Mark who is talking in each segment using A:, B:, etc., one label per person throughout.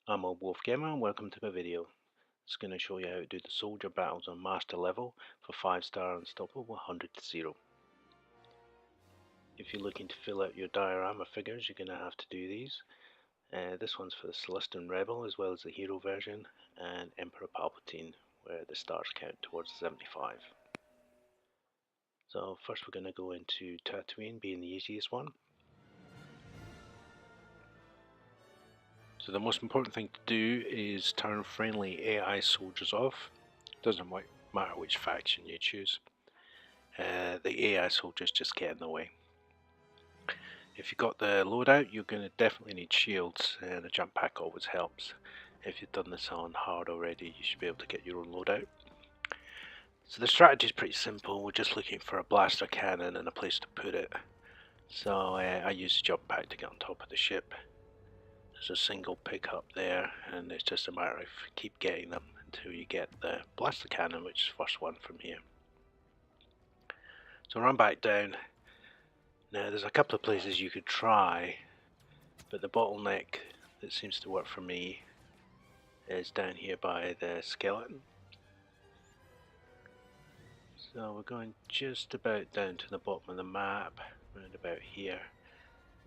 A: I'm a Wolf Gamer and welcome to my video. It's going to show you how to do the soldier battles on master level for 5-star unstoppable 100 to 0. If you're looking to fill out your diorama figures, you're going to have to do these. This one's for the Sullustan Rebel as well as the hero version, and Emperor Palpatine, where the stars count towards 75. So first we're going to go into Tatooine, being the easiest one. So the most important thing to do is turn friendly AI soldiers off. Doesn't matter which faction you choose. The AI soldiers just get in the way. If you've got the loadout, you're going to definitely need shields, and a jump pack always helps. If you've done this on hard already, you should be able to get your own loadout. So the strategy is pretty simple. We're just looking for a blaster cannon and a place to put it. So I use a jump pack to get on top of the ship. There's a single pickup there, and it's just a matter of keep getting them until you get the blaster cannon, which is the first one from here. So run back down. Now there's a couple of places you could try, but the bottleneck that seems to work for me is down here by the skeleton. So we're going just about down to the bottom of the map, around about here.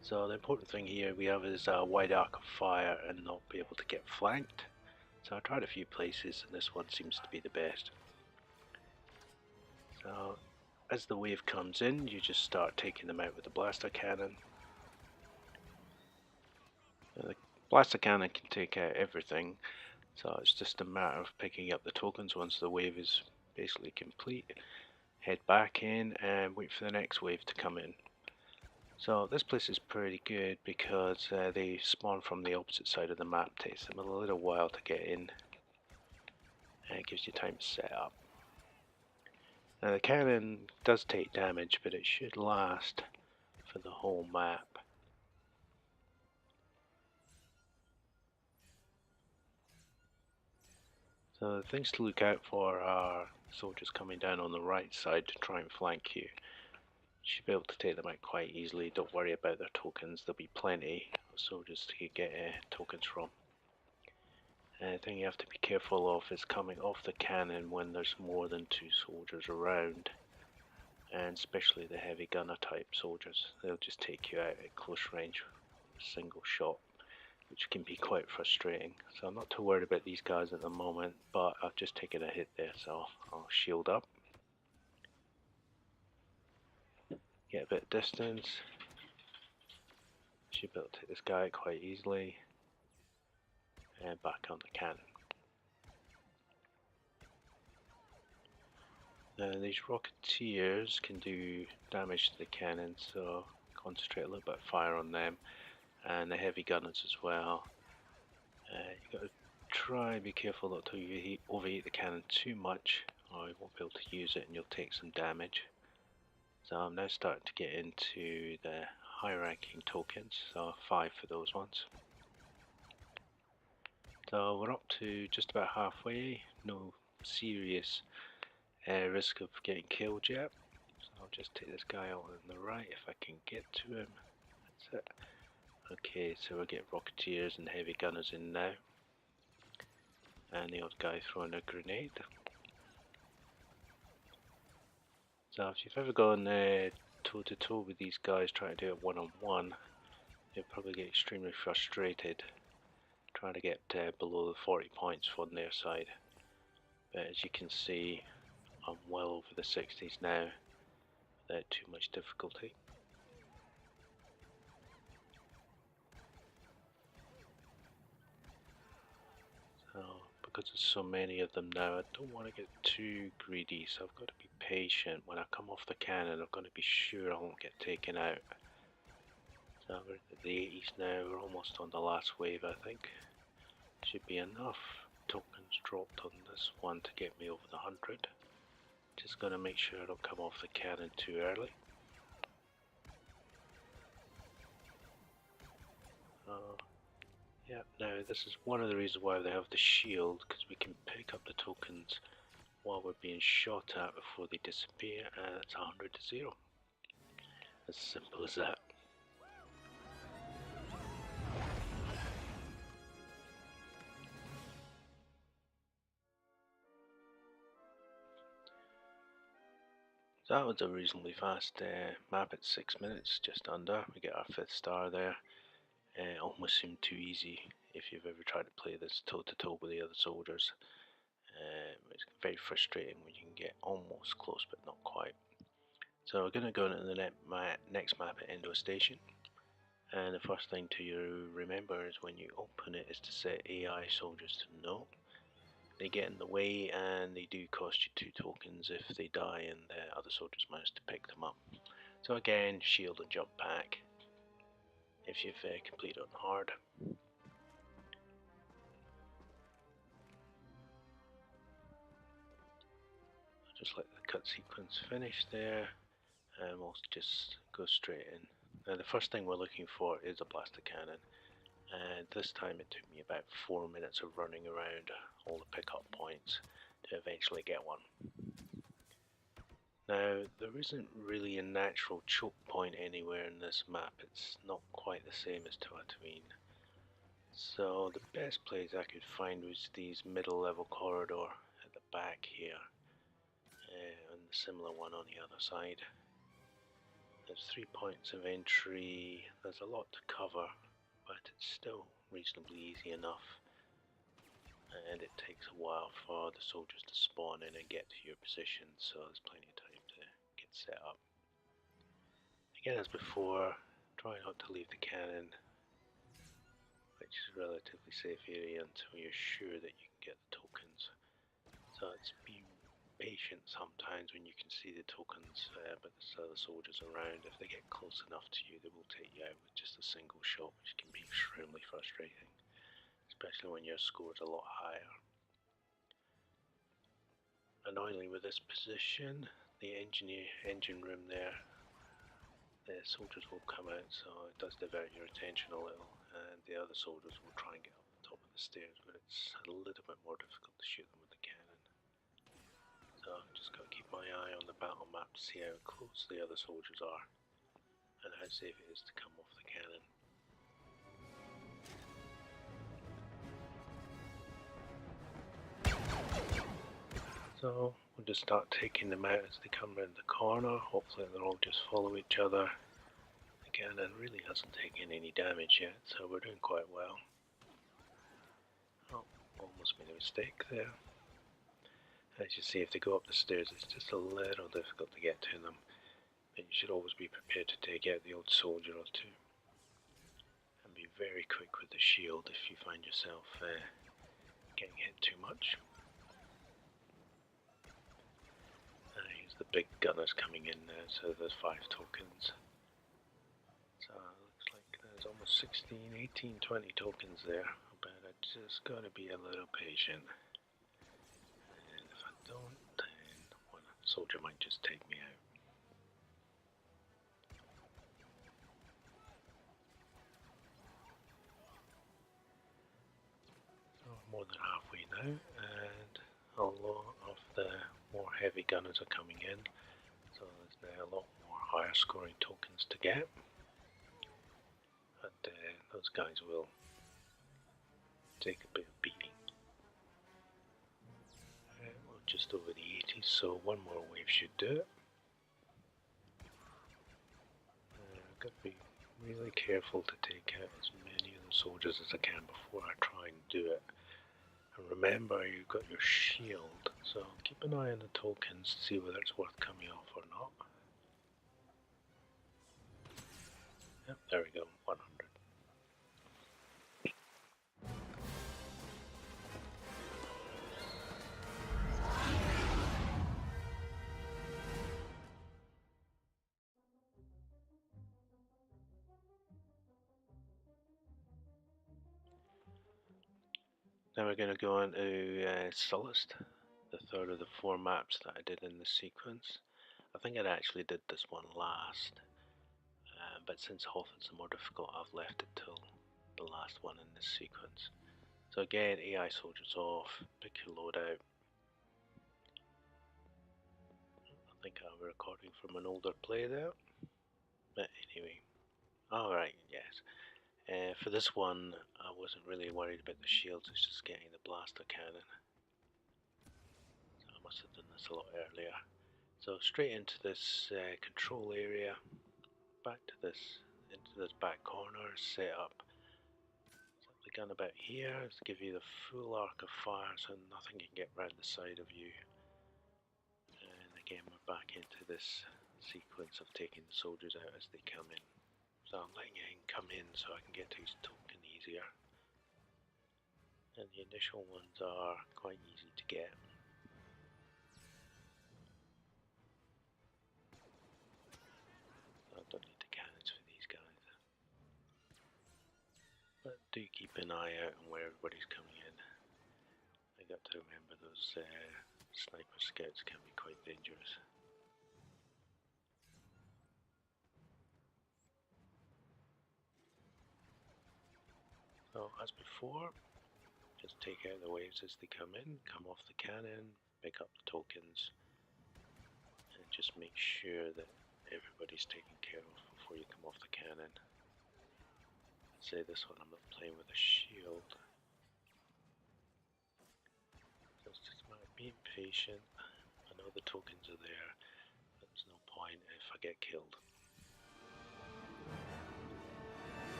A: So the important thing here we have is a wide arc of fire and not be able to get flanked. So I tried a few places and this one seems to be the best. So as the wave comes in, you just start taking them out with the blaster cannon. The blaster cannon can take out everything, so it's just a matter of picking up the tokens once the wave is basically complete. Head back in and wait for the next wave to come in. So this place is pretty good because they spawn from the opposite side of the map. Takes them a little while to get in, and it gives you time to set up. Now the cannon does take damage, but it should last for the whole map. So the things to look out for are soldiers coming down on the right side to try and flank you. You should be able to take them out quite easily. Don't worry about their tokens, there'll be plenty of soldiers to get tokens from. The thing you have to be careful of is coming off the cannon when there's more than 2 soldiers around, and especially the heavy gunner type soldiers. They'll just take you out at close range with a single shot, which can be quite frustrating. So I'm not too worried about these guys at the moment, but I've just taken a hit there, so I'll shield up. Get a bit of distance. Should be able to take this guy out quite easily. And back on the cannon. Now these rocketeers can do damage to the cannon, so concentrate a little bit of fire on them. And the heavy gunners as well. You've got to try and be careful not to overheat the cannon too much, or you won't be able to use it and you'll take some damage. So I'm now starting to get into the high ranking tokens, so 5 for those ones. So we're up to just about halfway, no serious risk of getting killed yet. So I'll just take this guy out on the right if I can get to him. That's it. Okay, so we'll get rocketeers and heavy gunners in now. And the odd guy throwing a grenade. So if you've ever gone toe to toe with these guys trying to do it one-on-one, you'll probably get extremely frustrated trying to get below the 40 points on their side. But as you can see, I'm well over the 60s now without too much difficulty. So because there's so many of them now, I don't want to get too greedy, so I've got to be patient. When I come off the cannon, I've got to be sure I won't get taken out. So we're at the 80s now, we're almost on the last wave I think. Should be enough tokens dropped on this one to get me over the 100. Just going to make sure I don't come off the cannon too early. Yeah, now this is one of the reasons why they have the shield, because we can pick up the tokens while we're being shot at before they disappear, and it's 100 to 0. As simple as that. So that was a reasonably fast map at 6 minutes, just under. We get our 5th star there. Almost seemed too easy if you've ever tried to play this toe to toe with the other soldiers. It's very frustrating when you can get almost close but not quite. So we're going to go into the next map at Endor Station. And the first thing to remember is when you open it is to set AI soldiers to no. They get in the way and they do cost you 2 tokens if they die and the other soldiers manage to pick them up. So again, shield and jump back if you've completed on hard. Just let the cut sequence finish there and we'll just go straight in. Now the first thing we're looking for is a blaster cannon, and this time it took me about 4 minutes of running around all the pickup points to eventually get one. Now there isn't really a natural choke point anywhere in this map, it's not quite the same as Tatooine. So the best place I could find was these middle level corridor at the back here, and the similar one on the other side. There's 3 points of entry, there's a lot to cover, but it's still reasonably easy enough, and it takes a while for the soldiers to spawn in and get to your position, so there's plenty of time to get set up. Again, as before, try not to leave the cannon, which is a relatively safe area until you're sure that you can get the tokens. So it's being patient sometimes when you can see the tokens, but there's other soldiers around. If they get close enough to you, they will take you out with just a single shot, which can be extremely frustrating, especially when your score is a lot higher. Annoyingly, with this position, the engine room there, the soldiers will come out, so it does divert your attention a little, and the other soldiers will try and get up the top of the stairs, but it's a little bit more difficult to shoot them with the cannon. So I've just got to keep my eye on the battle map to see how close the other soldiers are and how safe it is to come off the cannon. So we'll just start taking them out as they come round the corner. Hopefully they'll all just follow each other. The cannon really hasn't taken any damage yet, so we're doing quite well. Oh, almost made a mistake there. As you see, if they go up the stairs, it's just a little difficult to get to them. But you should always be prepared to take out the old soldier or two. And be very quick with the shield if you find yourself getting hit too much. Here's the big gunners coming in now, so there's 5 tokens. So it looks like there's almost 16, 18, 20 tokens there. But I just got to be a little patient. Don't, then one soldier might just take me out. So more than halfway now, and a lot of the more heavy gunners are coming in, so there's now a lot more higher scoring tokens to get. But those guys will take a bit of beating. We're just over the 80s, so one more wave should do it. I've got to be really careful to take out as many of the soldiers as I can before I try and do it. And remember, you've got your shield, so keep an eye on the tokens to see whether it's worth coming off or not. Yep, there we go, 100. Now we're going to go on to Sullust, the third of the 4 maps that I did in this sequence. I think I actually did this one last, but since Hoth is more difficult, I've left it till the last one in this sequence. So again, AI soldiers off, pick your loadout. I think I'm recording from an older play there, but anyway, alright, yes. For this one, I wasn't really worried about the shields, it's just getting the blaster cannon. So I must have done this a lot earlier. So straight into this control area, back to this, into this back corner, set up the gun about here to give you the full arc of fire so nothing can get round the side of you. And again we're back into this sequence of taking the soldiers out as they come in. So I'm letting him come in so I can get to his token easier. And the initial ones are quite easy to get. I don't need the cannons for these guys. But do keep an eye out on where everybody's coming in. I got to remember those sniper scouts can be quite dangerous. So as before, just take out the waves as they come in, come off the cannon, pick up the tokens, and just make sure that everybody's taken care of before you come off the cannon. Say this one, I'm not playing with a shield. So it's just a matter of being patient. I know the tokens are there, but there's no point if I get killed.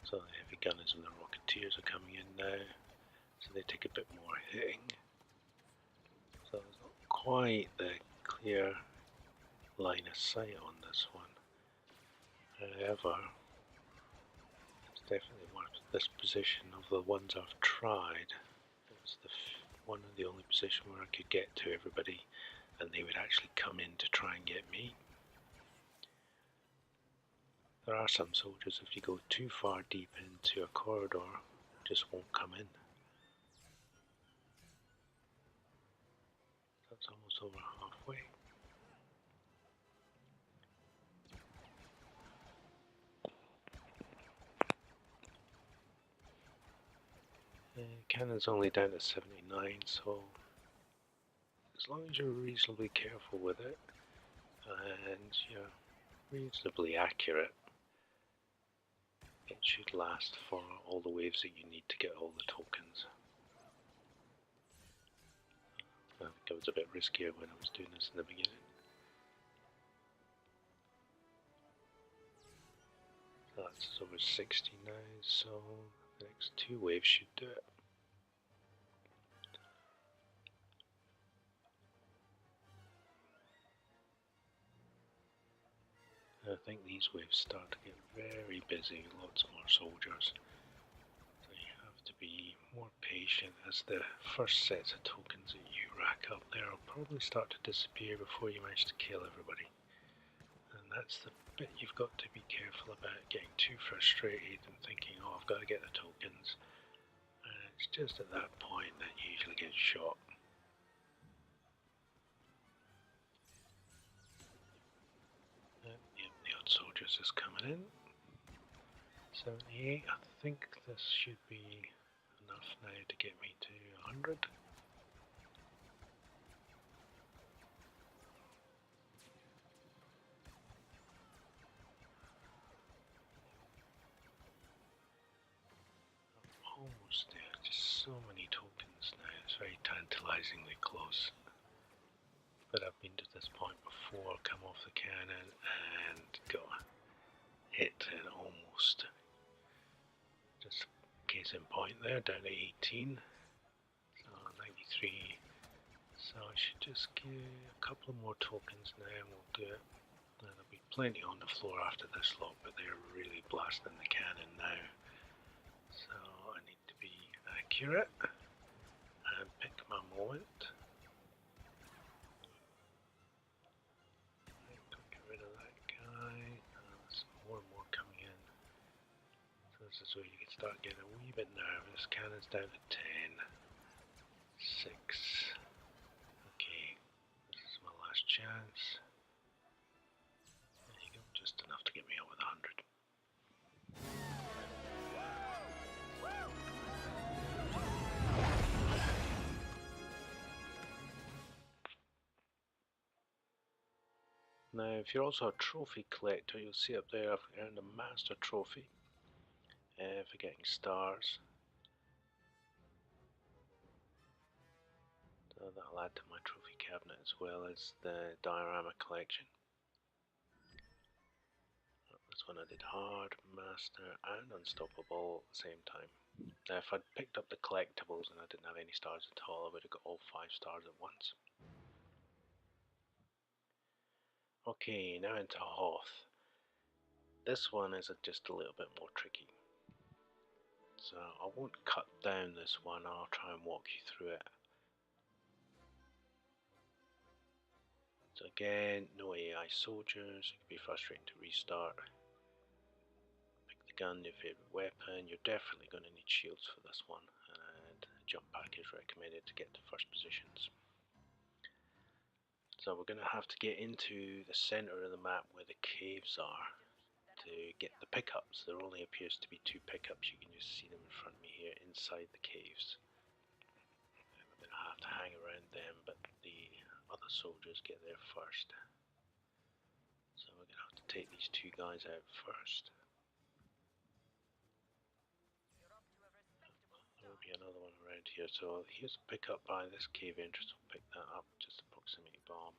A: So the heavy gunners and the rocketeers are coming in now, so they take a bit more hitting. So there's not quite the clear line of sight on this one. However, it's definitely this position of the ones I've tried. It's one of the only position where I could get to everybody and they would actually come in to try and get me. There are some soldiers, if you go too far deep into a corridor, just won't come in. That's almost over halfway. Cannon's only down to 79, so as long as you're reasonably careful with it and you're reasonably accurate, it should last for all the waves that you need to get all the tokens. I think it was a bit riskier when I was doing this in the beginning. So that's over 60 now, so the next two waves should do it. I think these waves start to get very busy, lots more soldiers. So you have to be more patient as the first sets of tokens that you rack up there will probably start to disappear before you manage to kill everybody. And that's the bit you've got to be careful about, getting too frustrated and thinking, oh, I've got to get the tokens. And it's just at that point that you usually get shot. The odd soldiers is coming in. 78, I think this should be enough now to get me to 100. Almost there, just so many tokens now, it's very tantalizingly close. But I've been to this point before, come off the cannon and got hit and almost. Just case in point there, down to 18. So 93. So I should just give a couple more tokens now and we'll do it. There'll be plenty on the floor after this lot, but they're really blasting the cannon now. So I need to be accurate and pick my moment. Get rid of that guy. There's more and more coming in. So this is where you can start getting a wee bit nervous. Cannon's down to 10. 6. Okay, this is my last chance. There you go, just enough to get me up with 100. Now, if you're also a trophy collector, you'll see up there I've earned a master trophy for getting stars. So So that'll add to my trophy cabinet as well as the diorama collection. This one I did hard, master and unstoppable at the same time. Now if I'd picked up the collectibles and I didn't have any stars at all, I would have got all 5 stars at once. Okay, now into Hoth. This one is just a little bit more tricky. So I won't cut down this one, I'll try and walk you through it. So again, no AI soldiers, it can be frustrating to restart. Pick the gun, your favourite weapon. You're definitely going to need shields for this one, and a jump pack is recommended to get to first positions. So we're going to have to get into the centre of the map where the caves are to get the pickups. There only appears to be 2 pickups, you can just see them in front of me here inside the caves. And we're going to have to hang around them, but the other soldiers get there first. So we're going to have to take these 2 guys out first. There will be another one around here, so here's a pickup by this cave entrance, we'll pick that up, just a proximity bomb.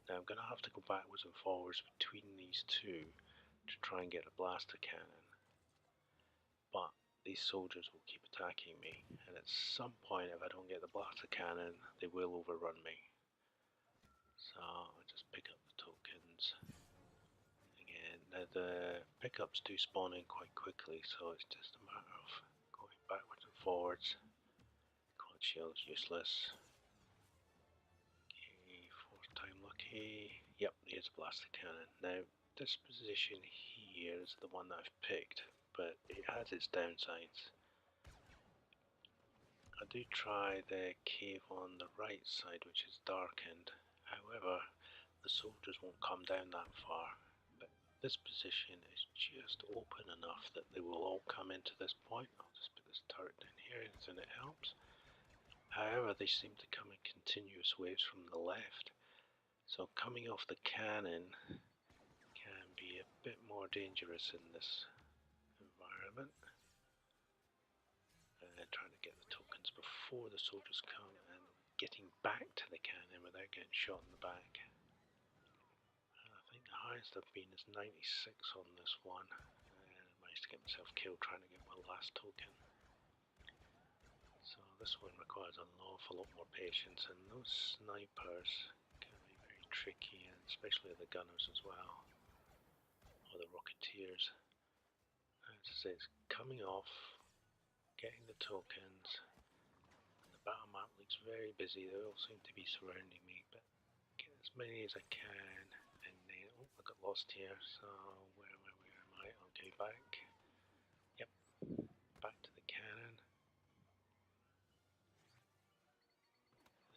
A: Now I'm going to have to go backwards and forwards between these 2 to try and get a blaster cannon, but these soldiers will keep attacking me, and at some point if I don't get the blaster cannon they will overrun me. So I'll just pick up the tokens again. Now the pickups do spawn in quite quickly, so it's just a matter of going backwards and forwards. Quad shield's useless. Okay, 4th time lucky. Yep, there's a blaster cannon. Now this position here is the one that I've picked, but it has its downsides. I do try the cave on the right side, which is darkened. However, the soldiers won't come down that far, but this position is just open enough that they will all come into this point. I'll just put this turret down here and it helps. However, they seem to come in continuous waves from the left, so coming off the cannon can be a bit more dangerous in this environment. Trying to get the tokens before the soldiers come and getting back to the cannon without getting shot in the back. I think the highest I've been is 96 on this one, and I managed to get myself killed trying to get my last token. So this one requires an awful lot more patience, and those snipers can be very tricky, and especially the gunners as well, or the rocketeers. As I say, it's coming off, getting the tokens. The battle map looks very busy, they all seem to be surrounding me, but get as many as I can, and then, oh, I got lost here, so where am I? Okay, back. Yep, back to the cannon.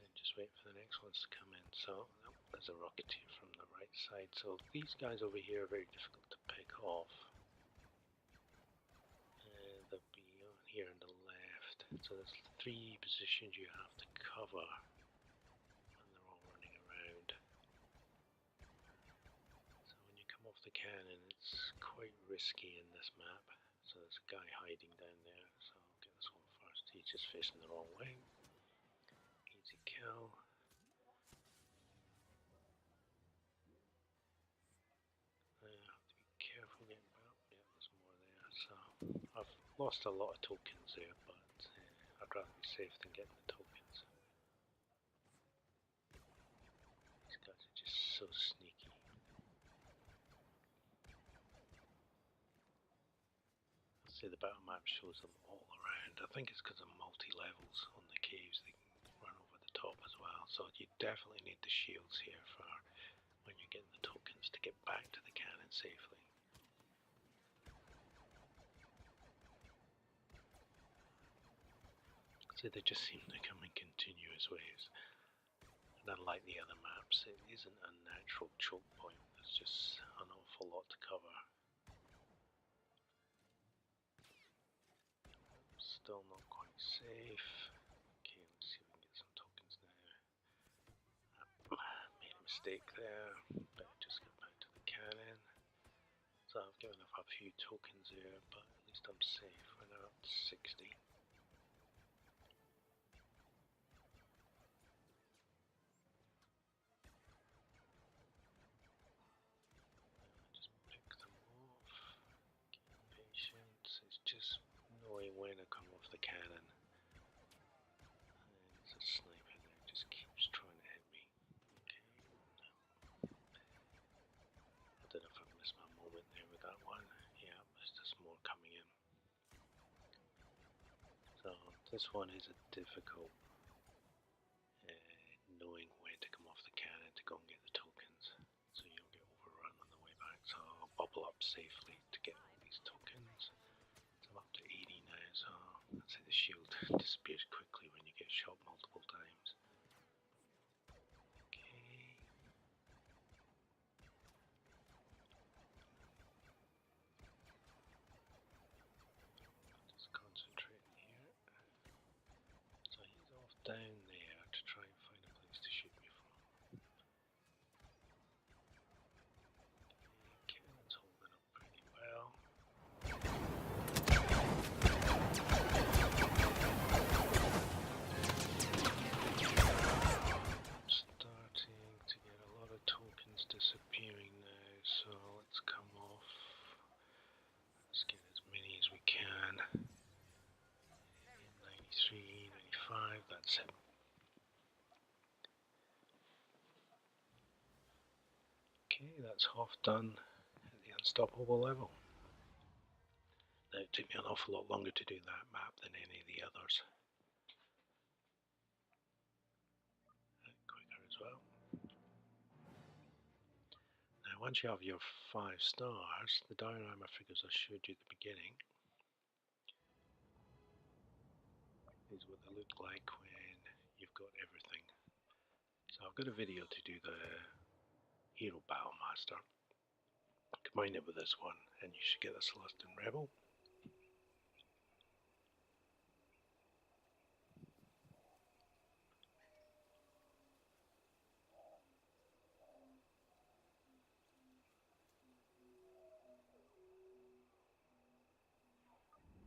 A: Then just wait for the next ones to come in. So, oh, there's a rocketeer from the right side, so these guys over here are very difficult to pick off. And they'll be on here on the left, so there's 3 positions you have to cover when they're all running around. So when you come off the cannon it's quite risky in this map, so there's a guy hiding down there, so I'll get this one first. He's just facing the wrong way. Easy kill. I have to be careful getting back. Yeah, there's more there, so I've lost a lot of tokens there, but I'd rather be safe than getting the tokens. These guys are just so sneaky. See, the battle map shows them all around. I think it's because of multi-levels on the caves, they can run over the top as well, so you definitely need the shields here for when you're getting the tokens to get back to the cannon safely. So they just seem to come in continuous waves. And unlike the other maps, it isn't a natural choke point, there's just an awful lot to cover. Still not quite safe. Okay, let's see if we can get some tokens now. Made a mistake there, better just get back to the cannon. So I've given up a few tokens here, but at least I'm safe. We're now up to 60. trying to come off the cannon. And there's a sniper there, just keeps trying to hit me. Okay. I don't know if I missed my moment there with that one. Yeah, there's just more coming in. So this one is a difficult knowing when to come off the cannon to go and get the tokens, so you don't get overrun on the way back. So I'll bubble up safely to get all these tokens. So I'm up to 80 now, so that's how the shield disappears quickly when you get shot multiple times. Okay. Just concentrating here. So he's off down there to try and find a place to shoot me from. Okay, cannon's holding up pretty well. Starting to get a lot of tokens disappearing now, so let's come off. Let's get as many as we can. 93, 95, that's it. Okay, that's Hoth done at the unstoppable level. Now it took me an awful lot longer to do that map than any of the others. Quicker as well. Now once you have your 5 stars, the diorama figures I showed you at the beginning is what they look like when you've got everything. So I've got a video to do the Hero Battle Master. Combine it with this one and you should get the Sullustan Rebel.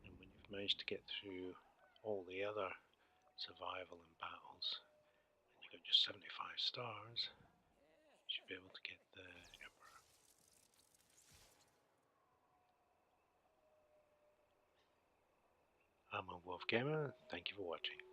A: And when you've managed to get through all the other survival and battles and you got your 75 stars, you should be able to get the Emperor. I'm a Wolf Gamer, thank you for watching.